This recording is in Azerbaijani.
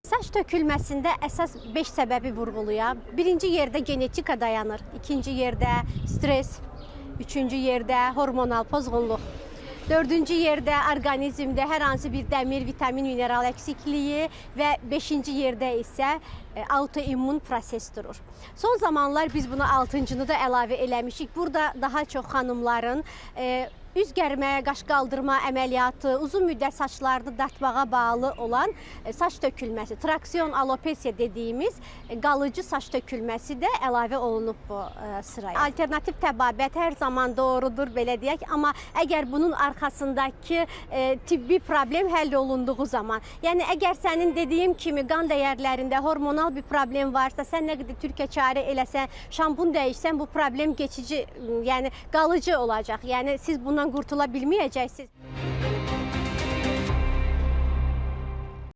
Saç tökülməsində əsas 5 səbəbi vurğulayaq. Birinci yerdə genetika dayanır, ikinci yerdə stres, üçüncü yerdə hormonal pozğunluq, dördüncü yerdə orqanizmdə hər hansı bir dəmir, vitamin, mineral əksikliyi və beşinci yerdə isə autoimmun proses durur. Son zamanlar biz buna altıncını da əlavə eləmişik. Burada daha çox xanımların üz gərmə, qaş qaldırma əməliyyatı, uzun müddət saçlarını dartmağa bağlı olan saç tökülməsi, traksion alopesiya dediyimiz qalıcı saç tökülməsi də əlavə olunub bu sıraya. Alternativ təbabət hər zaman doğrudur, belə deyək, amma əgər bunun arxasındakı tibbi problem həll olunduğu zaman, yəni əgər sənin dediyim kimi qan dəyərlərində hormonal bir problem varsa, sən nə qədər türkə çarə eləsən, şampun dəyişsən, bu problem geçici, yəni qalıcı olacaq. Yəni siz bundan qurtula bilməyəcəksiniz.